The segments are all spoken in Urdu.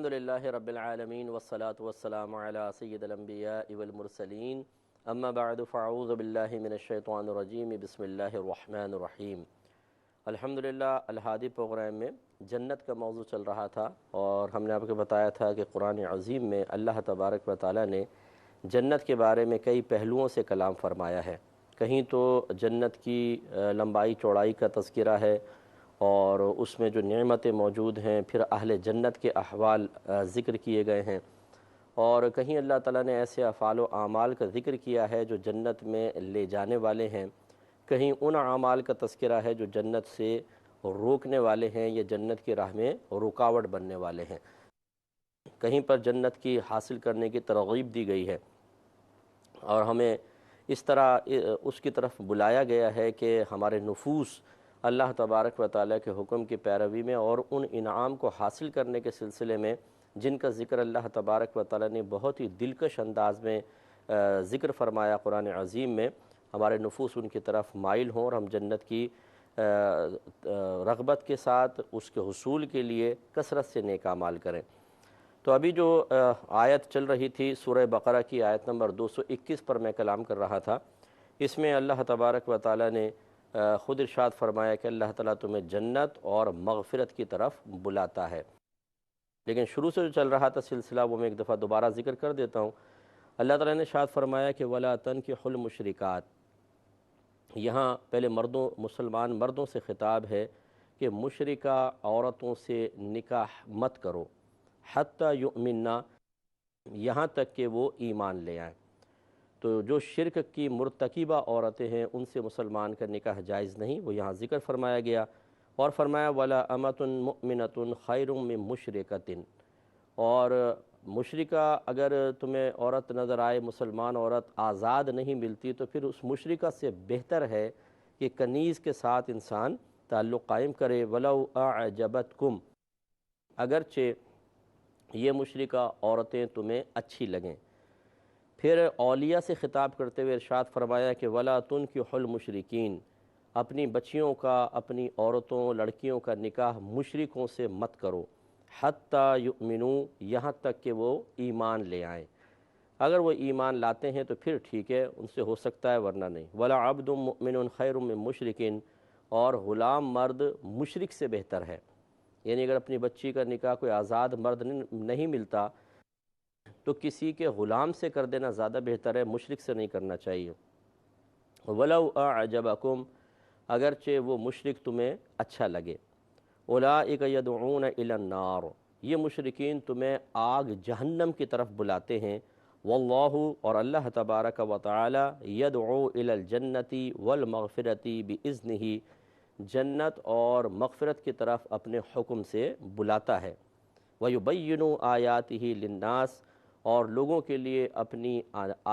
الحمدللہ رب العالمین والصلاة والسلام علی سید الانبیاء والمرسلین اما بعد فاعوذ باللہ من الشیطان الرجیم بسم اللہ الرحمن الرحیم۔ الحمدللہ الہادی پروگرام میں جنت کا موضوع چل رہا تھا اور ہم نے آپ کو بتایا تھا کہ قرآن عظیم میں اللہ تبارک و تعالی نے جنت کے بارے میں کئی پہلوؤں سے کلام فرمایا ہے۔ کہیں تو جنت کی لمبائی چوڑائی کا تذکرہ ہے اور اس میں جو نعمتیں موجود ہیں، پھر اہل جنت کے احوال ذکر کیے گئے ہیں، اور کہیں اللہ تعالیٰ نے ایسے افعال و اعمال کا ذکر کیا ہے جو جنت میں لے جانے والے ہیں، کہیں ان اعمال کا تذکرہ ہے جو جنت سے روکنے والے ہیں یا جنت کی راہ میں رکاوٹ بننے والے ہیں۔ کہیں پر جنت کی حاصل کرنے کی ترغیب دی گئی ہے اور ہمیں اس طرح اس کی طرف بلایا گیا ہے کہ ہمارے نفوس اللہ تبارک و تعالیٰ کے حکم کی پیروی میں اور ان انعام کو حاصل کرنے کے سلسلے میں جن کا ذکر اللہ تبارک و تعالیٰ نے بہت ہی دلکش انداز میں ذکر فرمایا قرآن عظیم میں، ہمارے نفوس ان کی طرف مائل ہوں اور ہم جنت کی رغبت کے ساتھ اس کے حصول کے لیے کثرت سے نیک اعمال کریں۔ تو ابھی جو آیت چل رہی تھی سورہ بقرہ کی آیت نمبر 221 پر میں کلام کر رہا تھا، اس میں اللہ تبارک و تعالیٰ نے خود ارشاد فرمایا کہ اللہ تعالیٰ تمہیں جنت اور مغفرت کی طرف بلاتا ہے۔ لیکن شروع سے جو چل رہا تھا سلسلہ وہ میں ایک دفعہ دوبارہ ذکر کر دیتا ہوں۔ اللہ تعالیٰ نے ارشاد فرمایا کہ وَلَا تَنْكِحُوا الْمُشْرِكَاتِ، یہاں پہلے مسلمان مردوں سے خطاب ہے کہ مشرکہ عورتوں سے نکاح مت کرو، حتیٰ یؤمننا، یہاں تک کہ وہ ایمان لے آئیں۔ تو جو شرک کی مرتکبہ عورتیں ہیں ان سے مسلمان کا نکاح جائز نہیں، وہ یہاں ذکر فرمایا گیا، اور فرمایا وَلَا أَمَةٌ مُؤْمِنَةٌ خَيْرٌ مِّن مُشْرِكَةٍ، اور مشرکہ اگر تمہیں عورت نظر آئے، مسلمان عورت آزاد نہیں ملتی، تو پھر اس مشرکہ سے بہتر ہے کہ کنیز کے ساتھ انسان تعلق قائم کرے۔ وَلَوْ أَعْجَبَتْكُمْ، اگرچہ یہ مشرکہ عورتیں تمہیں اچھی لگیں۔ پھر اولیاء سے خطاب کرتے ہوئے ارشاد فرمایا کہ وَلَا تُنْكِحُوا الْمُشْرِكِينَ، اپنی بچیوں کا، اپنی عورتوں لڑکیوں کا نکاح مشرکوں سے مت کرو، حتیٰ یؤمنوا، یہاں تک کہ وہ ایمان لے آئیں۔ اگر وہ ایمان لاتے ہیں تو پھر ٹھیک ہے، ان سے ہو سکتا ہے، ورنہ نہیں۔ وَلَا عَبْدٌ مُؤْمِنٌ خَيْرٌ مِّن مُشْرِكٍ، اور غلام مرد مشرک سے بہتر ہے، یعنی اگر اپنی بچی کا نکاح کوئی آزاد مرد نہیں ملتا تو کسی کے غلام سے کر دینا زیادہ بہتر ہے، مشرک سے نہیں کرنا چاہیے۔ وَلَوْ أَعْجَبَكُمْ، اگرچہ وہ مشرک تمہیں اچھا لگے۔ أُولَٰئِكَ يَدْعُونَ إِلَى النَّارِ، یہ مشرکین تمہیں آگ جہنم کی طرف بلاتے ہیں۔ وَاللَّهُ، اور اللہ تبارک و تعالی، يَدْعُو إِلَى الْجَنَّةِ وَالْمَغْفِرَةِ بِإِذْنِهِ، جنت اور مغفرت کی طرف اپنے حکم سے بلاتا ہے۔ وَيُبَيِّنُ آيَاتِهِ لِلنَّاسِ، اور لوگوں کے لیے اپنی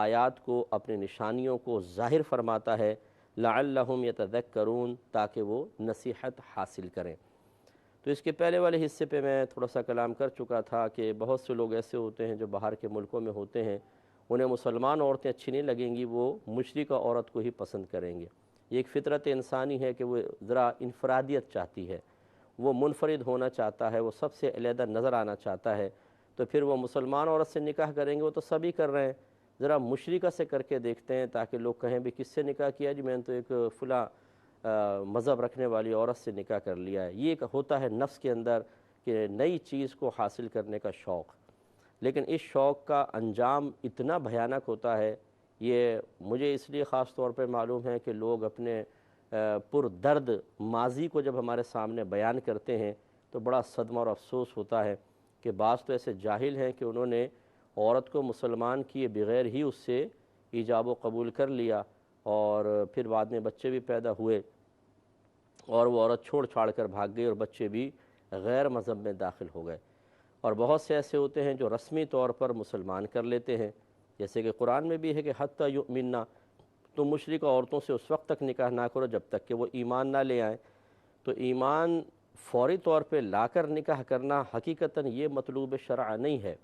آیات کو، اپنی نشانیوں کو ظاہر فرماتا ہے، لَعَلَّهُمْ يَتَذَكَّرُونَ، تاکہ وہ نصیحت حاصل کریں۔ تو اس کے پہلے والے حصے پہ میں تھوڑا سا کلام کر چکا تھا کہ بہت سے لوگ ایسے ہوتے ہیں جو باہر کے ملکوں میں ہوتے ہیں، انہیں مسلمان عورتیں اچھی نہیں لگیں گی، وہ مشرکہ عورت کو ہی پسند کریں گے۔ یہ ایک فطرت انسانی ہے کہ وہ ذرا انفرادیت چاہتی ہے، وہ منفرد ہونا چاہتا ہے، وہ سب سے علیحدہ نظر آنا چاہتا ہے، تو پھر وہ مسلمان عورت سے نکاح کریں گے، وہ تو سبھی کر رہے ہیں، ذرا مشرکہ سے کر کے دیکھتے ہیں تاکہ لوگ کہیں بھی کس سے نکاح کیا جی، میں نے تو ایک فلاں مذہب رکھنے والی عورت سے نکاح کر لیا ہے۔ یہ ایک ہوتا ہے نفس کے اندر کہ نئی چیز کو حاصل کرنے کا شوق، لیکن اس شوق کا انجام اتنا بھیانک ہوتا ہے، یہ مجھے اس لیے خاص طور پر معلوم ہے کہ لوگ اپنے پر درد ماضی کو جب ہمارے سامنے بیان کرتے ہیں تو بڑا صدمہ اور افسوس ہوتا ہے کہ بعض تو ایسے جاہل ہیں کہ انہوں نے عورت کو مسلمان کیے بغیر ہی اس سے ایجاب و قبول کر لیا، اور پھر بعد میں بچے بھی پیدا ہوئے اور وہ عورت چھوڑ چھاڑ کر بھاگ گئی اور بچے بھی غیر مذہب میں داخل ہو گئے۔ اور بہت سے ایسے ہوتے ہیں جو رسمی طور پر مسلمان کر لیتے ہیں، جیسے کہ قرآن میں بھی ہے کہ حتیٰ یؤمننا، تم مشرکہ عورتوں سے اس وقت تک نکاح نہ کرو جب تک کہ وہ ایمان نہ لے آئیں۔ تو ایمان فوری طور پہ لا کر نکاح کرنا حقیقتاً یہ مطلوب شرع نہیں ہے،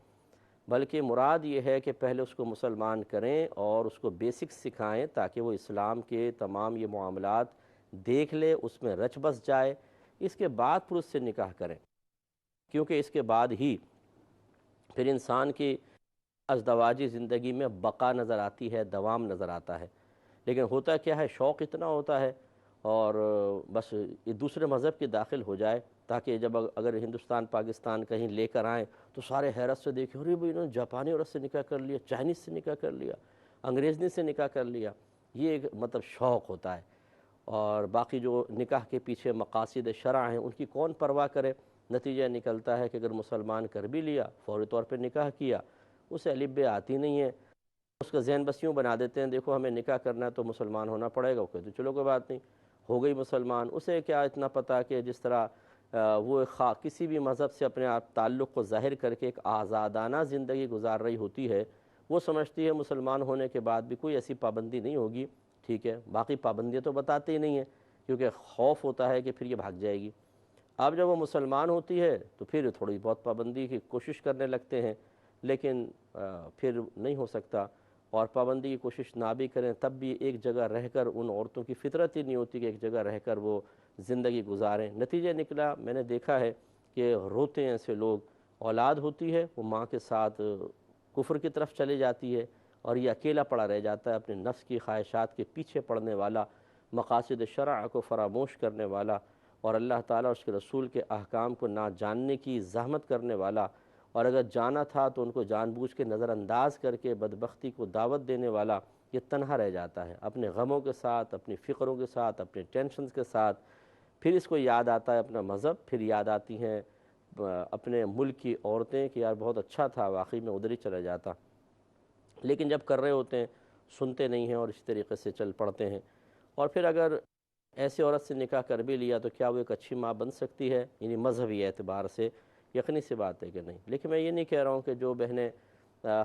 بلکہ مراد یہ ہے کہ پہلے اس کو مسلمان کریں اور اس کو بیسکس سکھائیں تاکہ وہ اسلام کے تمام یہ معاملات دیکھ لے، اس میں رچ بس جائے، اس کے بعد پھر اس سے نکاح کریں، کیونکہ اس کے بعد ہی پھر انسان کی ازدواجی زندگی میں بقا نظر آتی ہے، دوام نظر آتا ہے۔ لیکن ہوتا کیا ہے، شوق اتنا ہوتا ہے اور بس یہ دوسرے مذہب کی داخل ہو جائے، تاکہ جب اگر ہندوستان پاکستان کہیں لے کر آئیں تو سارے حیرت سے دیکھیں، ارے بھائی انہوں نے جاپانی عورت سے نکاح کر لیا، چائنیز سے نکاح کر لیا، انگریزنی سے نکاح کر لیا۔ یہ ایک مطلب شوق ہوتا ہے، اور باقی جو نکاح کے پیچھے مقاصد شرع ہیں ان کی کون پرواہ کرے۔ نتیجہ نکلتا ہے کہ اگر مسلمان کر بھی لیا، فوری طور پہ نکاح کیا، اسے الف ب آتی نہیں ہے، اس کا ذہن بس یوں بنا دیتے ہیں، دیکھو ہمیں نکاح کرنا ہے تو مسلمان ہونا پڑے گا، وہ کہتے چلو کوئی بات نہیں، ہو گئی مسلمان۔ اسے کیا اتنا پتہ کہ جس طرح وہ کسی بھی مذہب سے اپنے آپ تعلق کو ظاہر کر کے ایک آزادانہ زندگی گزار رہی ہوتی ہے، وہ سمجھتی ہے مسلمان ہونے کے بعد بھی کوئی ایسی پابندی نہیں ہوگی، ٹھیک ہے، باقی پابندیاں تو بتاتے ہی نہیں ہیں، کیونکہ خوف ہوتا ہے کہ پھر یہ بھاگ جائے گی۔ اب جب وہ مسلمان ہوتی ہے تو پھر تھوڑی بہت پابندی کی کوشش کرنے لگتے ہیں، لیکن پھر نہیں ہو سکتا، اور پابندی کی کوشش نہ بھی کریں تب بھی ایک جگہ رہ کر ان عورتوں کی فطرت ہی نہیں ہوتی کہ ایک جگہ رہ کر وہ زندگی گزاریں۔ نتیجہ نکلا، میں نے دیکھا ہے کہ روتے ہیں ایسے لوگ، اولاد ہوتی ہے وہ ماں کے ساتھ کفر کی طرف چلے جاتی ہے، اور یہ اکیلا پڑا رہ جاتا ہے، اپنے نفس کی خواہشات کے پیچھے پڑنے والا، مقاصد شرع کو فراموش کرنے والا، اور اللہ تعالیٰ اور اس کے رسول کے احکام کو نہ جاننے کی زحمت کرنے والا، اور اگر جانا تھا تو ان کو جان بوجھ کے نظر انداز کر کے بدبختی کو دعوت دینے والا، یہ تنہا رہ جاتا ہے اپنے غموں کے ساتھ، اپنی فکروں کے ساتھ، اپنے ٹینشنز کے ساتھ۔ پھر اس کو یاد آتا ہے اپنا مذہب، پھر یاد آتی ہیں اپنے ملک کی عورتیں کہ یار بہت اچھا تھا، واقعی میں ادھر ہی چلا جاتا، لیکن جب کر رہے ہوتے ہیں سنتے نہیں ہیں اور اسی طریقے سے چل پڑتے ہیں۔ اور پھر اگر ایسی عورت سے نکاح کر بھی لیا تو کیا وہ ایک اچھی ماں بن سکتی ہے؟ یعنی مذہبی اعتبار سے یقینی سی بات ہے کہ نہیں۔ لیکن میں یہ نہیں کہہ رہا ہوں کہ جو بہنیں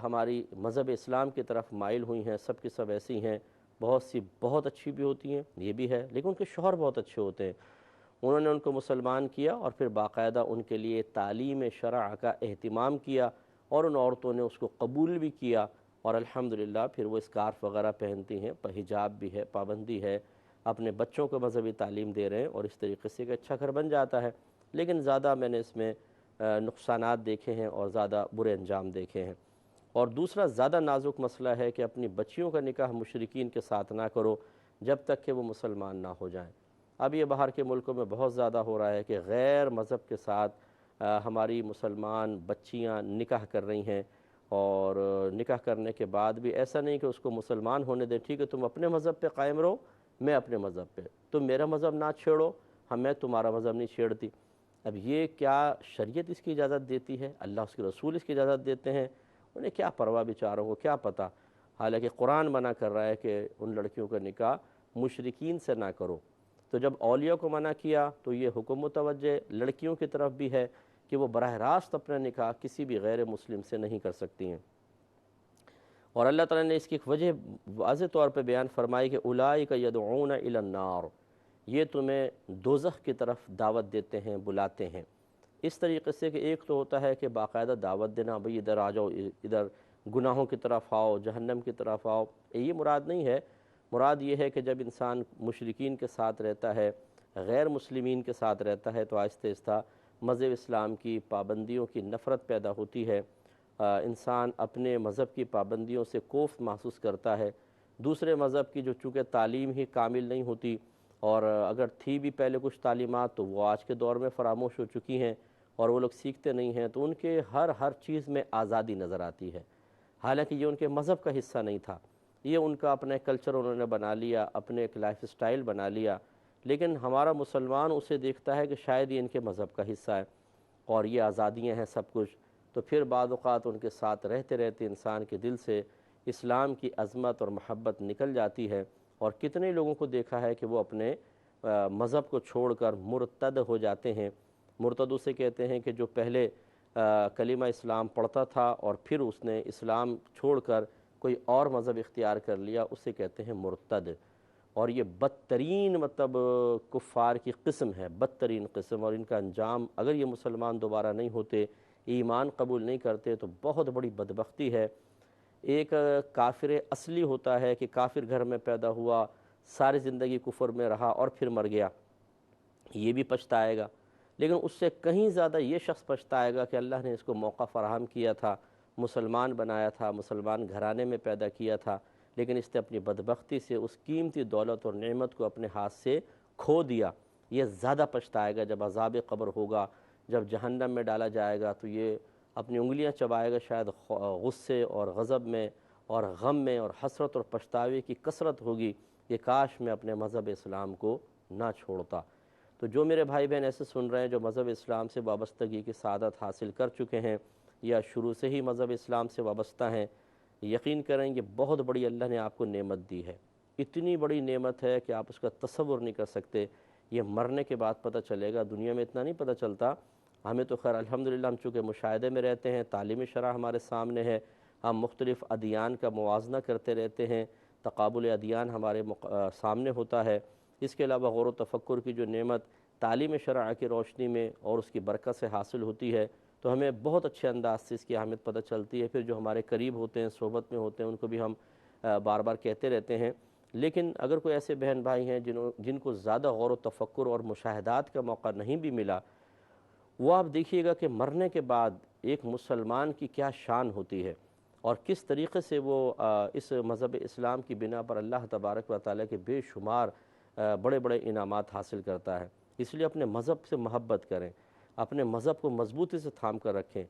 ہماری مذہب اسلام کی طرف مائل ہوئی ہیں سب کی سب ایسی ہیں، بہت سی بہت اچھی بھی ہوتی ہیں، یہ بھی ہے، لیکن ان کے شوہر بہت اچھے ہوتے ہیں، انہوں نے ان کو مسلمان کیا اور پھر باقاعدہ ان کے لیے تعلیم شرع کا اہتمام کیا، اور ان عورتوں نے اس کو قبول بھی کیا، اور الحمدللہ پھر وہ اسکارف وغیرہ پہنتی ہیں، حجاب بھی ہے، پابندی ہے، اپنے بچوں کو مذہبی تعلیم دے رہے ہیں، اور اس طریقے سے ایک اچھا گھر بن جاتا ہے۔ لیکن زیادہ میں نے اس میں نقصانات دیکھے ہیں اور زیادہ برے انجام دیکھے ہیں۔ اور دوسرا زیادہ نازک مسئلہ ہے کہ اپنی بچیوں کا نکاح مشرکین کے ساتھ نہ کرو جب تک کہ وہ مسلمان نہ ہو جائیں۔ اب یہ باہر کے ملکوں میں بہت زیادہ ہو رہا ہے کہ غیر مذہب کے ساتھ ہماری مسلمان بچیاں نکاح کر رہی ہیں، اور نکاح کرنے کے بعد بھی ایسا نہیں کہ اس کو مسلمان ہونے دیں، ٹھیک ہے تم اپنے مذہب پہ قائم رہو، میں اپنے مذہب پہ، تم میرا مذہب نہ چھیڑو، میں تمہارا مذہب نہیں چھیڑتی۔ اب یہ کیا شریعت اس کی اجازت دیتی ہے؟ اللہ اس کے رسول اس کی اجازت دیتے ہیں؟ انہیں کیا پرواہ بیچاروں کو، کیا پتہ؟ حالانکہ قرآن منع کر رہا ہے کہ ان لڑکیوں کا نکاح مشرکین سے نہ کرو۔ تو جب اولیاء کو منع کیا تو یہ حکم متوجہ لڑکیوں کی طرف بھی ہے کہ وہ براہ راست اپنا نکاح کسی بھی غیر مسلم سے نہیں کر سکتی ہیں۔ اور اللہ تعالیٰ نے اس کی ایک وجہ واضح طور پہ بیان فرمائی کہ اولئک یدعون الی النار، یہ تمہیں دوزخ کی طرف دعوت دیتے ہیں، بلاتے ہیں۔ اس طریقے سے کہ ایک تو ہوتا ہے کہ باقاعدہ دعوت دینا، بھئی ادھر آ جاؤ، ادھر گناہوں کی طرف آؤ، جہنم کی طرف آؤ، یہ مراد نہیں ہے۔ مراد یہ ہے کہ جب انسان مشرکین کے ساتھ رہتا ہے، غیر مسلمین کے ساتھ رہتا ہے، تو آہستہ آہستہ مذہب اسلام کی پابندیوں کی نفرت پیدا ہوتی ہے، انسان اپنے مذہب کی پابندیوں سے کوفت محسوس کرتا ہے، دوسرے مذہب کی جو چونکہ تعلیم ہی کامل نہیں ہوتی، اور اگر تھی بھی پہلے کچھ تعلیمات تو وہ آج کے دور میں فراموش ہو چکی ہیں اور وہ لوگ سیکھتے نہیں ہیں، تو ان کے ہر چیز میں آزادی نظر آتی ہے، حالانکہ یہ ان کے مذہب کا حصہ نہیں تھا، یہ ان کا اپنے کلچر انہوں نے بنا لیا، اپنے ایک لائف سٹائل بنا لیا۔ لیکن ہمارا مسلمان اسے دیکھتا ہے کہ شاید یہ ان کے مذہب کا حصہ ہے اور یہ آزادیاں ہیں سب کچھ، تو پھر بعض اوقات ان کے ساتھ رہتے رہتے انسان کے دل سے اسلام کی عظمت اور محبت نکل جاتی ہے، اور کتنے لوگوں کو دیکھا ہے کہ وہ اپنے مذہب کو چھوڑ کر مرتد ہو جاتے ہیں۔ مرتد اسے کہتے ہیں کہ جو پہلے کلمہ اسلام پڑھتا تھا اور پھر اس نے اسلام چھوڑ کر کوئی اور مذہب اختیار کر لیا، اسے کہتے ہیں مرتد، اور یہ بدترین مطلب کفار کی قسم ہے، بدترین قسم، اور ان کا انجام اگر یہ مسلمان دوبارہ نہیں ہوتے، ایمان قبول نہیں کرتے، تو بہت بڑی بدبختی ہے۔ ایک کافر اصلی ہوتا ہے کہ کافر گھر میں پیدا ہوا، ساری زندگی کفر میں رہا اور پھر مر گیا، یہ بھی پچھتائے گا، لیکن اس سے کہیں زیادہ یہ شخص پچھتائے گا کہ اللہ نے اس کو موقع فراہم کیا تھا، مسلمان بنایا تھا، مسلمان گھرانے میں پیدا کیا تھا، لیکن اس نے اپنی بدبختی سے اس قیمتی دولت اور نعمت کو اپنے ہاتھ سے کھو دیا۔ یہ زیادہ پچھتائے گا جب عذاب قبر ہوگا، جب جہنم میں ڈالا جائے گا تو یہ اپنی انگلیاں چبائے گا، شاید غصے اور غضب میں اور غم میں اور حسرت اور پچھتاوے کی کثرت ہوگی کہ کاش میں اپنے مذہب اسلام کو نہ چھوڑتا۔ تو جو میرے بھائی بہن ایسے سن رہے ہیں جو مذہب اسلام سے وابستگی کی سعادت حاصل کر چکے ہیں یا شروع سے ہی مذہب اسلام سے وابستہ ہیں، یقین کریں کہ بہت بڑی اللہ نے آپ کو نعمت دی ہے، اتنی بڑی نعمت ہے کہ آپ اس کا تصور نہیں کر سکتے۔ یہ مرنے کے بعد پتہ چلے گا، دنیا میں اتنا نہیں پتہ چلتا۔ ہمیں تو خیر الحمدللہ ہم چونکہ مشاہدے میں رہتے ہیں، تعلیمی شرح ہمارے سامنے ہے، ہم مختلف ادیان کا موازنہ کرتے رہتے ہیں، تقابل ادیان ہمارے سامنے ہوتا ہے۔ اس کے علاوہ غور و تفکر کی جو نعمت تعلیم شرع کی روشنی میں اور اس کی برکت سے حاصل ہوتی ہے، تو ہمیں بہت اچھے انداز سے اس کی اہمیت پتہ چلتی ہے۔ پھر جو ہمارے قریب ہوتے ہیں، صحبت میں ہوتے ہیں، ان کو بھی ہم بار بار کہتے رہتے ہیں۔ لیکن اگر کوئی ایسے بہن بھائی ہیں جن کو زیادہ غور و تفکر اور مشاہدات کا موقع نہیں بھی ملا، وہ آپ دیکھیے گا کہ مرنے کے بعد ایک مسلمان کی کیا شان ہوتی ہے اور کس طریقے سے وہ اس مذہب اسلام کی بنا پر اللہ تبارک و تعالیٰ کے بے شمار بڑے بڑے انعامات حاصل کرتا ہے۔ اس لیے اپنے مذہب سے محبت کریں، اپنے مذہب کو مضبوطی سے تھام کر رکھیں۔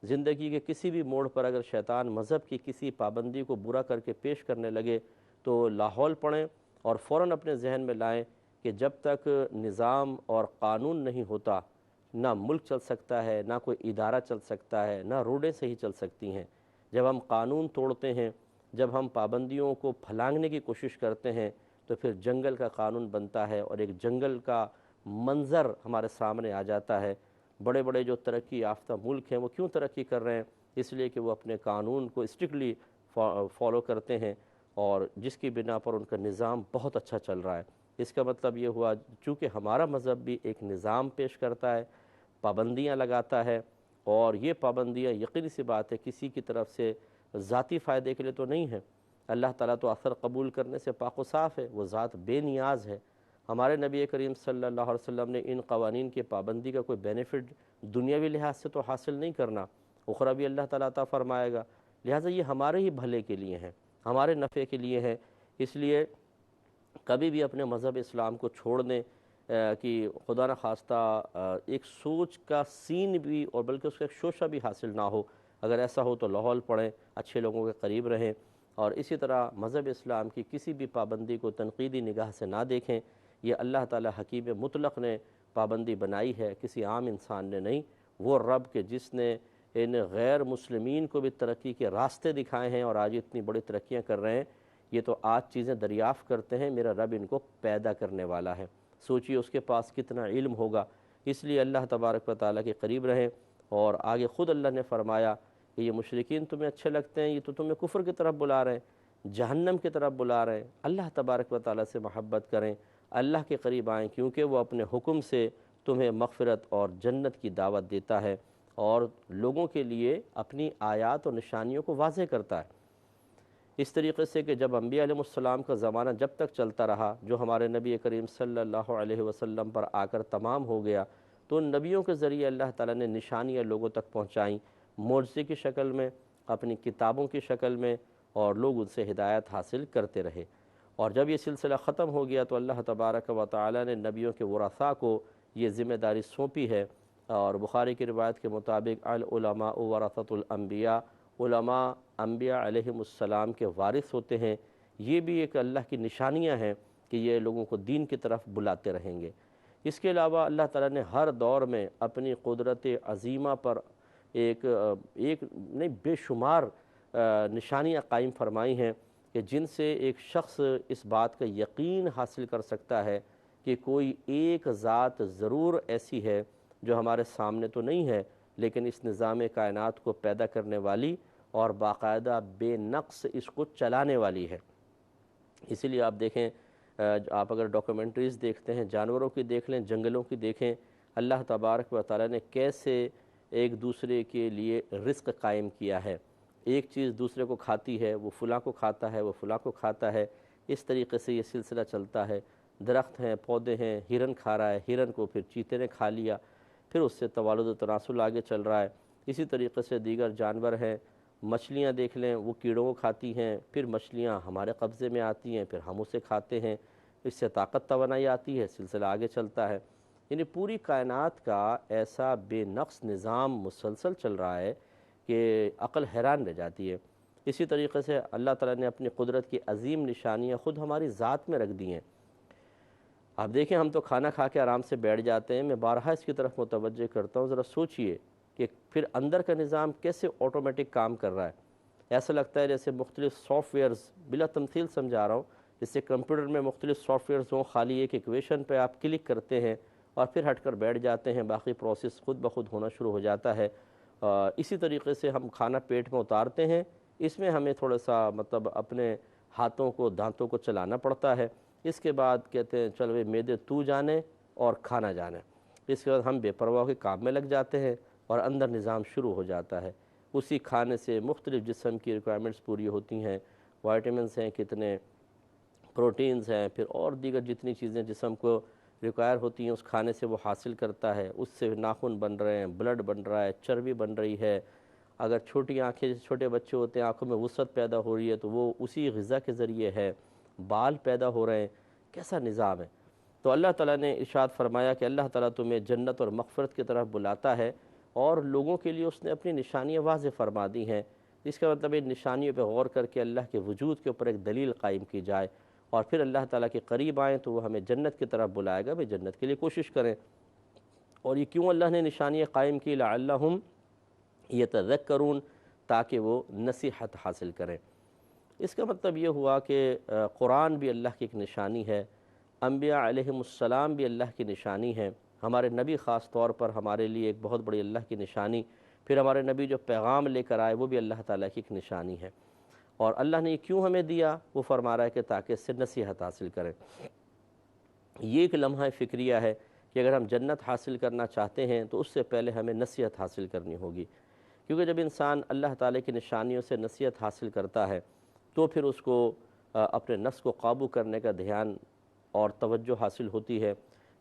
زندگی کے کسی بھی موڑ پر اگر شیطان مذہب کی کسی پابندی کو برا کر کے پیش کرنے لگے تو لاحول پڑھیں اور فوراً اپنے ذہن میں لائیں کہ جب تک نظام اور قانون نہیں ہوتا، نہ ملک چل سکتا ہے، نہ کوئی ادارہ چل سکتا ہے، نہ روڈیں صحیح چل سکتی ہیں۔ جب ہم قانون توڑتے ہیں، جب ہم پابندیوں کو پھلانگنے کی کوشش کرتے ہیں تو پھر جنگل کا قانون بنتا ہے اور ایک جنگل کا منظر ہمارے سامنے آ جاتا ہے۔ بڑے بڑے جو ترقی یافتہ ملک ہیں وہ کیوں ترقی کر رہے ہیں؟ اس لیے کہ وہ اپنے قانون کو اسٹرکٹلی فالو کرتے ہیں اور جس کی بنا پر ان کا نظام بہت اچھا چل رہا ہے۔ اس کا مطلب یہ ہوا چونکہ ہمارا مذہب بھی ایک نظام پیش کرتا ہے، پابندیاں لگاتا ہے، اور یہ پابندیاں یقینی سی بات ہے کسی کی طرف سے ذاتی فائدے کے لیے تو نہیں ہے۔ اللہ تعالیٰ تو اثر قبول کرنے سے پاک و صاف ہے، وہ ذات بے نیاز ہے۔ ہمارے نبی کریم صلی اللہ علیہ وسلم نے ان قوانین کی پابندی کا کوئی بینیفٹ دنیاوی لحاظ سے تو حاصل نہیں کرنا، اخروی اللہ تعالیٰ عطا فرمائے گا، لہٰذا یہ ہمارے ہی بھلے کے لیے ہیں، ہمارے نفع کے لیے ہیں۔ اس لیے کبھی بھی اپنے مذہب اسلام کو چھوڑ دیں کہ خدا نخواستہ ایک سوچ کا سین بھی اور بلکہ اس کا ایک شوشہ بھی حاصل نہ ہو۔ اگر ایسا ہو تو لاحول پڑھیں، اچھے لوگوں کے قریب رہیں، اور اسی طرح مذہب اسلام کی کسی بھی پابندی کو تنقیدی نگاہ سے نہ دیکھیں۔ یہ اللہ تعالیٰ حکیم مطلق نے پابندی بنائی ہے، کسی عام انسان نے نہیں۔ وہ رب کہ جس نے ان غیر مسلمین کو بھی ترقی کے راستے دکھائے ہیں اور آج اتنی بڑی ترقیاں کر رہے ہیں، یہ تو آج چیزیں دریافت کرتے ہیں، میرا رب ان کو پیدا کرنے والا ہے۔ سوچئے اس کے پاس کتنا علم ہوگا۔ اس لیے اللہ تبارک و تعالیٰ کے قریب رہیں، اور آگے خود اللہ نے فرمایا کہ یہ مشرکین تمہیں اچھے لگتے ہیں، یہ تو تمہیں کفر کی طرف بلا رہے ہیں، جہنم کی طرف بلا رہے ہیں۔ اللہ تبارک و تعالیٰ سے محبت کریں، اللہ کے قریب آئیں، کیونکہ وہ اپنے حکم سے تمہیں مغفرت اور جنت کی دعوت دیتا ہے اور لوگوں کے لیے اپنی آیات اور نشانیوں کو واضح کرتا ہے۔ اس طریقے سے کہ جب انبیاء علیہ السلام کا زمانہ جب تک چلتا رہا، جو ہمارے نبی کریم صلی اللہ علیہ وسلم پر آ کر تمام ہو گیا، تو ان نبیوں کے ذریعے اللہ تعالیٰ نے نشانیاں لوگوں تک پہنچائیں، معجزے کی شکل میں، اپنی کتابوں کی شکل میں، اور لوگ ان سے ہدایت حاصل کرتے رہے۔ اور جب یہ سلسلہ ختم ہو گیا تو اللہ تبارک و تعالیٰ نے نبیوں کے ورثاء کو یہ ذمہ داری سونپی ہے، اور بخاری کی روایت کے مطابق العلماء ورثۃ الانبیاء، علماء انبیاء علیہم السلام کے وارث ہوتے ہیں۔ یہ بھی ایک اللہ کی نشانیاں ہیں کہ یہ لوگوں کو دین کی طرف بلاتے رہیں گے۔ اس کے علاوہ اللہ تعالیٰ نے ہر دور میں اپنی قدرت عظیمہ پر ایک نہیں بے شمار نشانیاں قائم فرمائی ہیں کہ جن سے ایک شخص اس بات کا یقین حاصل کر سکتا ہے کہ کوئی ایک ذات ضرور ایسی ہے جو ہمارے سامنے تو نہیں ہے لیکن اس نظام کائنات کو پیدا کرنے والی اور باقاعدہ بے نقص اس کو چلانے والی ہے۔ اسی لیے آپ دیکھیں، آپ اگر ڈاکومنٹریز دیکھتے ہیں، جانوروں کی دیکھ لیں، جنگلوں کی دیکھیں، اللہ تبارک و تعالیٰ نے کیسے ایک دوسرے کے لیے رزق قائم کیا ہے۔ ایک چیز دوسرے کو کھاتی ہے، وہ فلاں کو کھاتا ہے، وہ فلاں کو کھاتا ہے، اس طریقے سے یہ سلسلہ چلتا ہے۔ درخت ہیں، پودے ہیں، ہرن کھا رہا ہے، ہرن کو پھر چیتے نے کھا لیا۔ پھر اس سے توالد و تناسل آگے چل رہا ہے۔ اسی طریقے سے دیگر جانور ہیں، مچھلیاں دیکھ لیں، وہ کیڑوں کو کھاتی ہیں، پھر مچھلیاں ہمارے قبضے میں آتی ہیں، پھر ہم اسے کھاتے ہیں، اس سے طاقت توانائی آتی ہے، سلسلہ آگے چلتا ہے۔ یعنی پوری کائنات کا ایسا بے نقص نظام مسلسل چل رہا ہے کہ عقل حیران رہ جاتی ہے۔ اسی طریقے سے اللہ تعالیٰ نے اپنی قدرت کی عظیم نشانیاں خود ہماری ذات میں رکھ دی ہیں۔ آپ دیکھیں، ہم تو کھانا کھا کے آرام سے بیٹھ جاتے ہیں، میں بارہا اس کی طرف متوجہ کرتا ہوں، ذرا سوچئے کہ پھر اندر کا نظام کیسے آٹومیٹک کام کر رہا ہے۔ ایسا لگتا ہے جیسے مختلف سافٹ ویئرز، بلا تمثیل سمجھا رہا ہوں، جیسے کمپیوٹر میں مختلف سافٹ ویئرز ہوں، خالی ایک ایکویشن پہ آپ کلک کرتے ہیں اور پھر ہٹ کر بیٹھ جاتے ہیں، باقی پروسیس خود بخود ہونا شروع ہو جاتا ہے۔ اسی طریقے سے ہم کھانا پیٹ میں اتارتے ہیں، اس میں ہمیں تھوڑا سا مطلب اپنے ہاتھوں کو، دانتوں کو چلانا پڑتا ہے۔ اس کے بعد کہتے ہیں چل وہ معدے تو جانے اور کھانا جانے۔ اس کے بعد ہم بے پرواہ کے کام میں لگ جاتے ہیں اور اندر نظام شروع ہو جاتا ہے۔ اسی کھانے سے مختلف جسم کی ریکوائرمنٹس پوری ہوتی ہیں، وائٹامنس ہیں کتنے، پروٹینز ہیں، پھر اور دیگر جتنی چیزیں جسم کو ریکوائر ہوتی ہیں اس کھانے سے وہ حاصل کرتا ہے۔ اس سے ناخن بن رہے ہیں، بلڈ بن رہا ہے، چربی بن رہی ہے۔ اگر چھوٹی آنکھیں، چھوٹے بچے ہوتے ہیں آنکھوں میں وسعت پیدا ہو رہی ہے تو وہ اسی غذا کے ذریعے ہے۔ بال پیدا ہو رہے ہیں، کیسا نظام ہے۔ تو اللہ تعالیٰ نے ارشاد فرمایا کہ اللہ تعالیٰ تمہیں جنت اور مغفرت کی طرف بلاتا ہے، اور لوگوں کے لیے اس نے اپنی نشانیاں واضح فرما دی ہیں۔ اس کا مطلب ان نشانیوں پہ غور کر کے اللہ کے وجود کے اوپر ایک دلیل قائم کی جائے، اور پھر اللہ تعالیٰ کے قریب آئیں تو وہ ہمیں جنت کی طرف بلائے گا، بھئی جنت کے لیے کوشش کریں۔ اور یہ کیوں اللہ نے نشانیاں قائم کی؟ لعلہم یتذکرون، تاکہ وہ نصیحت حاصل کریں۔ اس کا مطلب یہ ہوا کہ قرآن بھی اللہ کی ایک نشانی ہے، انبیاء علیہم السلام بھی اللہ کی نشانی ہے، ہمارے نبی خاص طور پر ہمارے لیے ایک بہت بڑی اللہ کی نشانی، پھر ہمارے نبی جو پیغام لے کر آئے وہ بھی اللہ تعالیٰ کی ایک نشانی ہے۔ اور اللہ نے یہ کیوں ہمیں دیا؟ وہ فرما رہا ہے کہ تاکہ اس سے نصیحت حاصل کریں۔ یہ ایک لمحہ فکریہ ہے کہ اگر ہم جنت حاصل کرنا چاہتے ہیں تو اس سے پہلے ہمیں نصیحت حاصل کرنی ہوگی، کیونکہ جب انسان اللہ تعالیٰ کی نشانیوں سے نصیحت حاصل کرتا ہے تو پھر اس کو اپنے نفس کو قابو کرنے کا دھیان اور توجہ حاصل ہوتی ہے،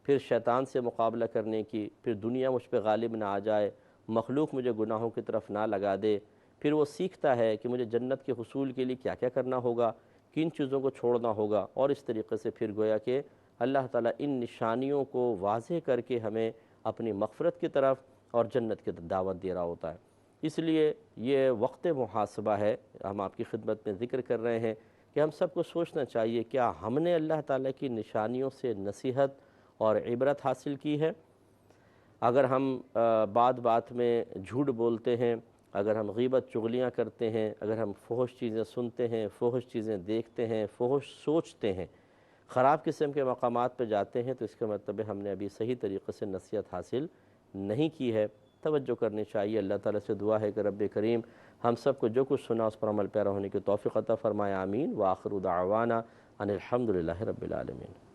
پھر شیطان سے مقابلہ کرنے کی، پھر دنیا مجھ پہ غالب نہ آ جائے، مخلوق مجھے گناہوں کی طرف نہ لگا دے، پھر وہ سیکھتا ہے کہ مجھے جنت کے حصول کے لیے کیا کیا کرنا ہوگا، کن چیزوں کو چھوڑنا ہوگا، اور اس طریقے سے پھر گویا کہ اللہ تعالیٰ ان نشانیوں کو واضح کر کے ہمیں اپنی مغفرت کی طرف اور جنت کی دعوت دے رہا ہوتا ہے۔ اس لیے یہ وقت محاسبہ ہے، ہم آپ کی خدمت میں ذکر کر رہے ہیں کہ ہم سب کو سوچنا چاہیے کیا ہم نے اللہ تعالیٰ کی نشانیوں سے نصیحت اور عبرت حاصل کی ہے؟ اگر ہم بات بات میں جھوٹ بولتے ہیں، اگر ہم غیبت چغلیاں کرتے ہیں، اگر ہم فحش چیزیں سنتے ہیں، فحش چیزیں دیکھتے ہیں، فحش سوچتے ہیں، خراب قسم کے مقامات پہ جاتے ہیں، تو اس کا مطلب ہے ہم نے ابھی صحیح طریقے سے نصیحت حاصل نہیں کی ہے۔ توجہ کرنی چاہیے۔ اللہ تعالیٰ سے دعا ہے کہ رب کریم ہم سب کو جو کچھ سنا اس پر عمل پیرا ہونے کی توفیق عطا فرمائے، آمین۔ وآخر دعوانا ان الحمد للہ رب العالمین۔